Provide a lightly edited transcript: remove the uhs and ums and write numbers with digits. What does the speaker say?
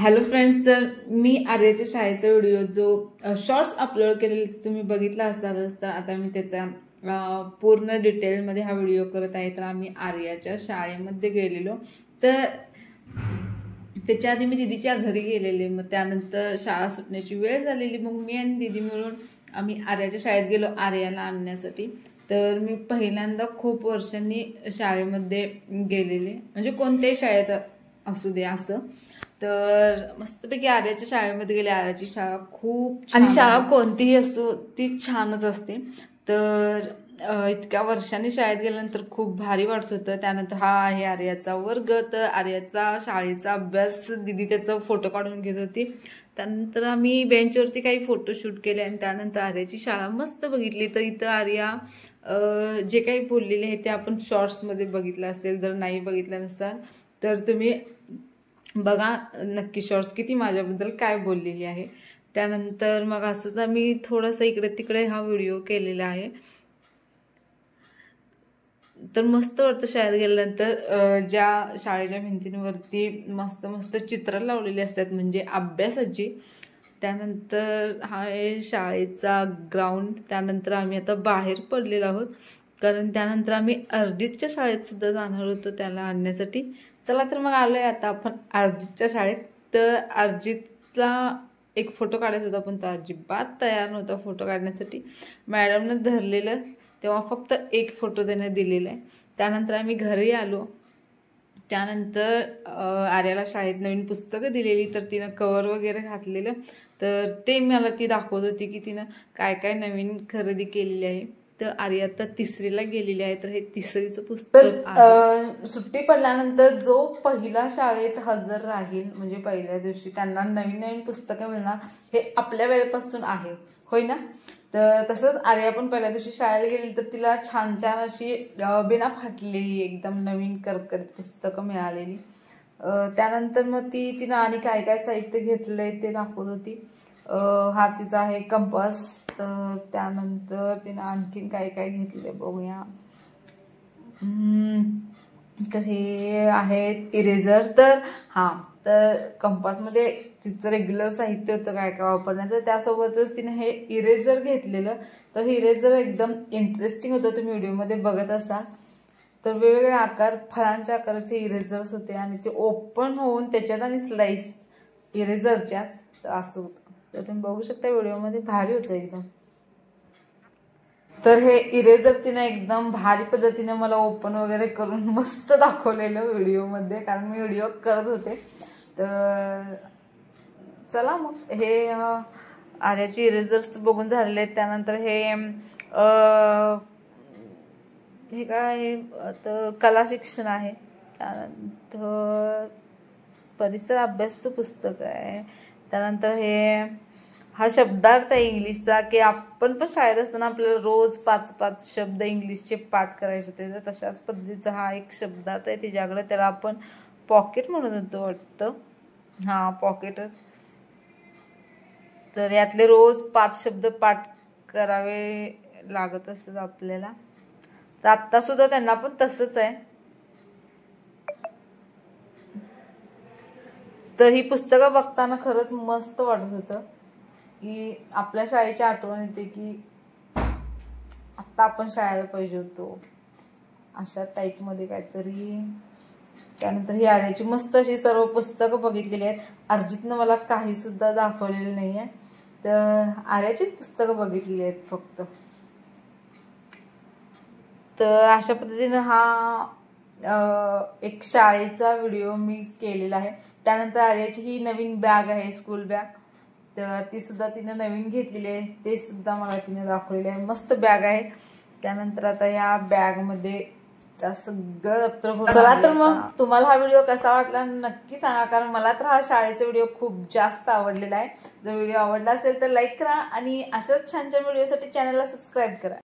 Hello friends, तर मी आर्याच्या शाळेचा video जो शॉर्ट्स अपलोड केलेले तुम्ही बघितला असालच, तर आता मी त्याचा पूर्ण डिटेलमध्ये हा व्हिडिओ करत आहे। तर आम्ही आर्याच्या शाळेमध्ये गेलेलो, तर त्याच्या आधी मी दीदीच्या घरी गेलेले। मग त्यानंतर शाळा सुटण्याची वेळ झालेली, मग मी आणि दीदी मिळून आम्ही आर्याच्या शाळेत गेलो आर्याला आणण्यासाठी। तर मी पहिल्यांदा खूप वर्षांनी शाळेमध्ये गेलेले, म्हणजे कोणत्याही शाळेत असू दे असं। तर मस्तपैकी आर्याच्या शाळेमध्ये गेले। आर्याची शाळा खूप छान, आणि शाळा कोणतीही असो ती छानच असते। तर इतक्या वर्षांनी शाळेत गेल्यानंतर खूप भारी वाटत होतं। त्यानंतर हा आहे आर्याचा वर्ग। तर आर्याचा शाळेचा अभ्यास दिदी त्याचा फोटो काढून घेत होती। त्यानंतर आम्ही बेंचवरती काही फोटोशूट केले आणि त्यानंतर आर्याची शाळा मस्त बघितली। तर इथं आर्या जे काही बोललेले आहे ते आपण शॉर्ट्समध्ये बघितलं असेल, जर नाही बघितलं नसाल तर तुम्ही बघा नक्की शॉर्ट्स, किती माझ्याबद्दल काय बोललेली आहे। त्यानंतर मग असंच आम्ही थोडंसं इकडे तिकडे हा व्हिडिओ केलेला आहे। तर मस्त वाटतं शाळेत गेल्यानंतर। ज्या शाळेच्या भिंतींवरती मस्त मस्त चित्र लावलेली असतात, म्हणजे अभ्यासाची। त्यानंतर हा आहे शाळेचा ग्राउंड। त्यानंतर आम्ही आता बाहेर पडलेलो आहोत, कारण त्यानंतर आम्ही अर्जितच्या शाळेत सुद्धा जाणार होतो त्याला आणण्यासाठी। चला तर मग आलोय आता आपण अर्जितच्या शाळेत। तर अर्जितला एक फोटो काढायचा होता, पण तो अजिबात तयार नव्हता फोटो काढण्यासाठी। मॅडमने धरलेलं तेव्हा फक्त एक फोटो त्याने दिलेला आहे। त्यानंतर आम्ही घरी आलो। त्यानंतर आर्याला शाळेत नवीन पुस्तकं दिलेली, तर तिनं कवर वगैरे घातलेलं, तर ते मला ती दाखवत होती की तिनं काय काय नवीन खरेदी केलेली आहे। तर आर्या आता तिसरीला गेलेली आहे, तर हे तिसरीचं पुस्तक आहे। सुट्टी पडल्यानंतर जो पहिला शाळेत हजर राहील, म्हणजे पहिल्या दिवशी त्यांना नवीन नवीन पुस्तकं मिळणार, हे आपल्या वेळेपासून आहे, होय ना। तर तसंच आर्या पण पहिल्या दिवशी शाळेला गेली, तर तिला छान छान अशी बिना फाटलेली एकदम नवीन करकरीत पुस्तकं मिळालेली। त्यानंतर मग तिनं आणि काय काय साहित्य घेतलंय ते दाखवत होती। हा तिचा आहे कंपास। तर त्यानंतर तिनं आणखीन काय काय घेतले बघूया। तर हे आहेत इरेझर। तर तर कंपासमध्ये तिचं रेग्युलर साहित्य होतं काय काय वापरण्याचं, त्यासोबतच तिने हे इरेझर घेतलेलं। तर हे इरेझर एकदम इंटरेस्टिंग होतं, तुम्ही व्हिडिओमध्ये बघत असाल। तर वेगवेगळे आकार, फळांच्या आकाराचे इरेझर्स होते आणि ते ओपन होऊन त्याच्यात आणि स्लाइस इरेझरच्या, तर असं होतं। तर तुम्ही बघू शकता व्हिडिओमध्ये, भारी होतं एकदम। तर हे इरेझर तिने एकदम भारी पद्धतीने मला ओपन वगैरे करून मस्त दाखवलेलं व्हिडिओमध्ये, कारण मी व्हिडिओ करत होते। तर चला मग हे आर्याचे इरेझर्स बघून झालेले आहेत। त्यानंतर हे काय आहे, तर कला शिक्षण आहे। त्यानंतर परिसर अभ्यासचं पुस्तक आहे। त्यानंतर हा शब्दार्थ आहे इंग्लिशचा, की आपण पण शाळेत असताना आपल्याला रोज 5-5 शब्द इंग्लिशचे पाठ करायचे होते, तर तशाच पद्धतीचा हा एक शब्दार्थ आहे तिच्याकडे। त्याला आपण पॉकेट म्हणत होतो वाटतं, पॉकेटच। तर यातले रोज 5 शब्द पाठ करावे लागत असतात आपल्याला। तर आत्ता सुद्धा त्यांना पण तसंच आहे। तर ही पुस्तकं बघताना खरंच मस्त वाटत होतं, की आपल्या शाळेची आठवण येते की आत्ता आपण शाळेला पाहिजे होतो, अशा टाईपमध्ये काहीतरी। त्यानंतर ही आर्याची मस्त अशी सर्व पुस्तकं बघितलेली आहेत। अर्जितनं मला काही सुद्धा दाखवलेलं नाही आहे, तर आर्याचीच पुस्तकं बघितलेली आहेत फक्त। तर अशा पद्धतीनं हा एक शाळेचा व्हिडिओ मी केलेला आहे। त्यानंतर आर्याची ही नवीन बॅग आहे, स्कूल बॅग। तर ती सुद्धा तिनं नवीन घेतलेली आहे, ते सुद्धा मला तिने दाखवलेले आहे। मस्त बॅग आहे। त्यानंतर आता या बॅगमध्ये सगळं दप्तर भरून। चला तर मग तुम्हाला हा व्हिडिओ कसा वाटला नक्की सांगा, कारण मला तर हा शाळेचा व्हिडिओ खूप जास्त आवडलेला आहे। जर व्हिडिओ आवडला असेल तर लाईक करा आणि अशाच छान छान व्हिडिओसाठी चॅनलला सबस्क्राईब करा।